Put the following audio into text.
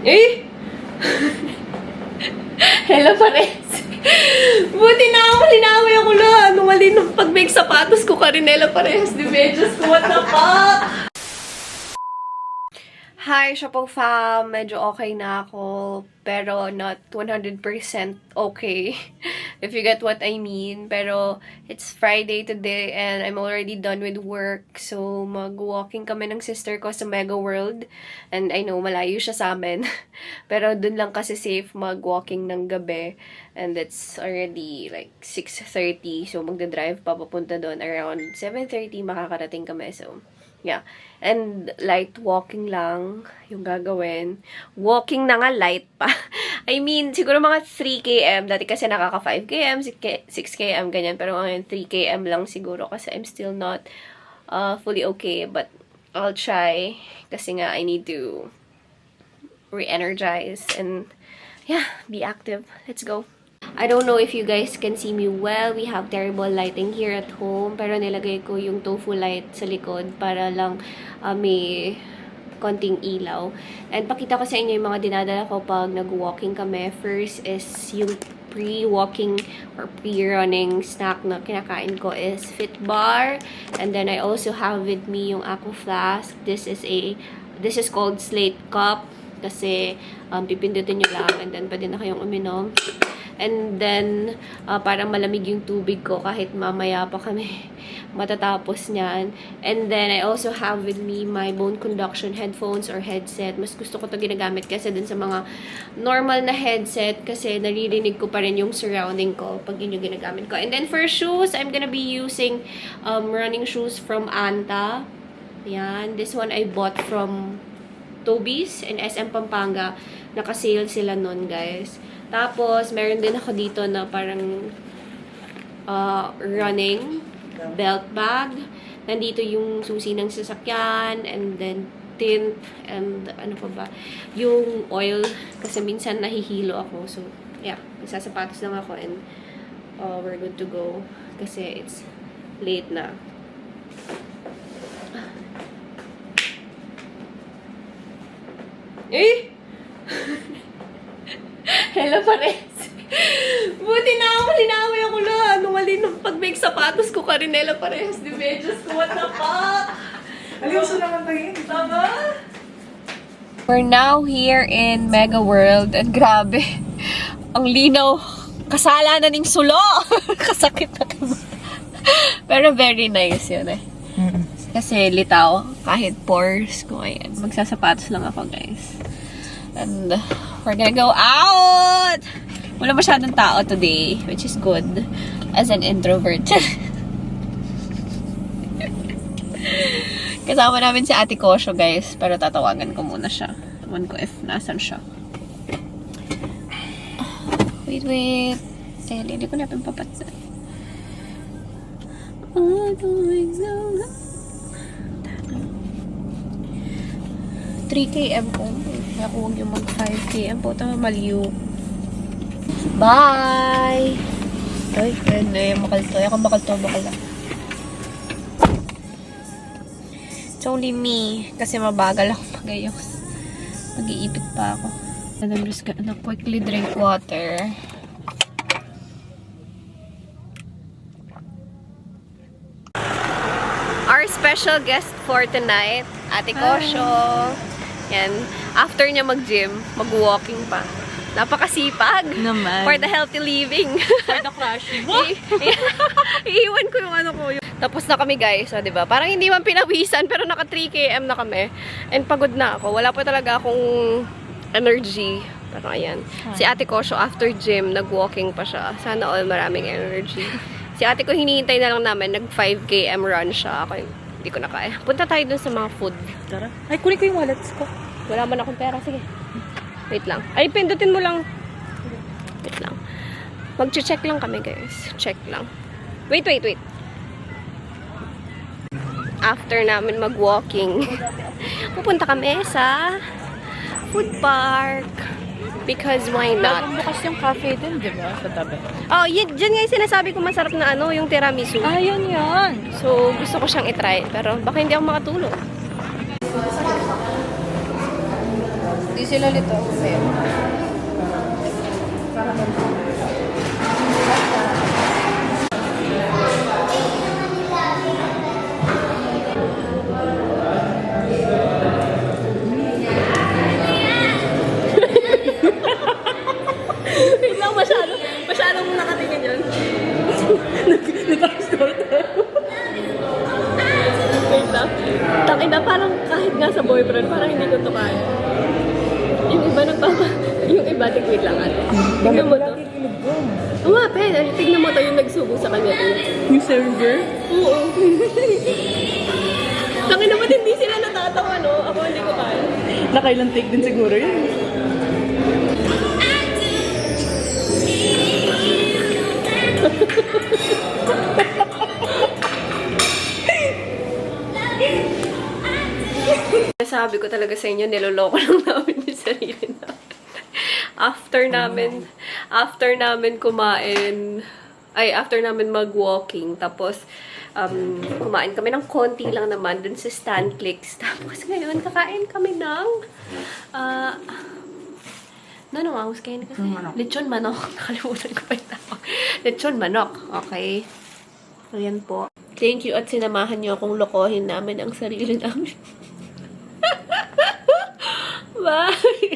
Eh? Hello, pares. Buti na ako, linaway ako na. Ano mali nung pag-make sapatos ko, Karinela parehas di medyas ko. What the fuck? Hi, Shopong fam. Medyo okay na ako. Pero not 100% okay. If you get what I mean. Pero it's Friday today and I'm already done with work. So mag-walking kami ng sister ko sa Mega World. And I know, malayo siya sa amin. Pero dun lang kasi safe mag-walking ng gabi. And it's already like 6:30. So magdadrive pa papunta doon. Around 7:30 makakarating kami. So yeah. And light walking lang yung gagawin. Walking na nga, light pa. I mean, siguro mga 3 km. Dati kasi nakaka 5 km, 6 km, ganyan. Pero ngayon 3 km lang siguro kasi I'm still not fully okay. But I'll try. Kasi nga, I need to re-energize and yeah, be active. Let's go. I don't know if you guys can see me well. We have terrible lighting here at home. Pero nilagay ko yung tofu light sa likod para lang may konting ilaw. And pakita ko sa inyo yung mga dinadala ko pag nag-walking kami. First is yung pre-walking or pre-running snack na kinakain ko is Fit Bar. And then I also have with me yung Aqua Flask. This is called Slate Cup. Kasi pipindutin nyo lang and then pwede na kayong uminom. And then, parang malamig yung tubig ko kahit mamaya pa kami matatapos niyan. And then, I also have with me my bone conduction headphones or headset. Mas gusto ko to ginagamit kasi dun sa mga normal na headset kasi naririnig ko pa rin yung surrounding ko pag yun yung ginagamit ko. And then, for shoes, I'm gonna be using running shoes from Anta. Yan. This one I bought from Toby's in SM Pampanga. Naka-sale sila nun, guys. Tapos, meron din ako dito na parang running belt bag. Nandito yung susi ng sasakyan, and then tint, and ano pa ba, yung oil, kasi minsan nahihilo ako. So, yeah, magsasapatos lang ako and we're good to go kasi it's late na. Eh? Hello, pares. Buti na ako, linaway ako na. Ano mali nung pag-make sapatos ko, Karinela parehas di medyas ko. What the fuck? Aliwso naman tayo. Tama? We're now here in Mega World. And grabe, ang linaw. Kasalanan ng sulo. Kasakit na kamo. Pero very nice yun eh. Kasi litaw, kahit pores ko, ayan. Magsasapatos lang ako, guys. And we're gonna go out! Wala masyadong tao today, which is good as an introvert. Kasama namin si Ate Kosho, guys. Pero tatawagan ko muna siya. Ewan ko if nasan siya. Wait. Hindi ko na pampapatsa. 3 km po. Kaya kung huwag yung mag 5 km po. Tama, maliw. Bye! Ay, friend. Ay, makalto. Ay, makalto. Bakala. It's only me. Kasi mabagal ako magayos. Mag-iipit pa ako. And I'm just gonna quickly drink water. Our special guest for tonight, Ate Kosho. Yan. After niya mag-gym, mag-walking pa. Napakasipag. Naman. For the healthy living. For the crashing. Iiwan ko yung ano ko. Tapos na kami, guys. So, diba? Parang hindi man pinawisan, pero naka 3 km na kami. And pagod na ako. Wala pa talaga akong energy. Pero ayan. Si Ate Kosho, after gym, nag-walking pa siya. Sana all maraming energy. Si ate ko hinihintay na lang namin. Nag 5 km run siya. Ako hindi ko na kaya. Punta tayo dun sa mga food. Tara. Ay, kunin ko yung wallets ko. Wala man akong pera. Sige. Wait lang. Ay, pindutin mo lang. Wait lang. Mag-check lang kami, guys. Check lang. Wait. After namin mag-walking, pupunta kami sa food park. Because why not? Bukas yung cafe din, di ba? Sa tabi. Oh, dyan nga yung sinasabi ko masarap na ano, yung tiramisu. Ah, yan. So, gusto ko siyang itry. Pero baka hindi ako makatulog. Hindi sila lito. Kaya. Wait lang, masyadong nakatingin yun. Nag-store tayo. Wait lang. Takina, parang kahit nga sa boyfriend, parang hindi ko to kaya. Yung iba yung iba, wait lang ate. Tignan mo to. Oo nga, pe, tignan mo to yung nagsubo sa kanya. Yung server? Oo. Takina, ba't hindi sila natatawa, no? Ako hindi ko kaya. Nakailang take din siguro yun. Sabi ko talaga sa inyo, niloloko lang namin yung sarili namin. After namin kumain, after namin mag-walking, tapos kumain kami ng konti lang naman dun sa Stan Clicks. Tapos ngayon, kakain kami ng ano nga, kain kasi? Lechon manok. Nakalimutan ko pa yung tawag. Lechon manok. Okay. Ayan po. Thank you at sinamahan niyo akong lokohin namin ang sarili namin. Bye!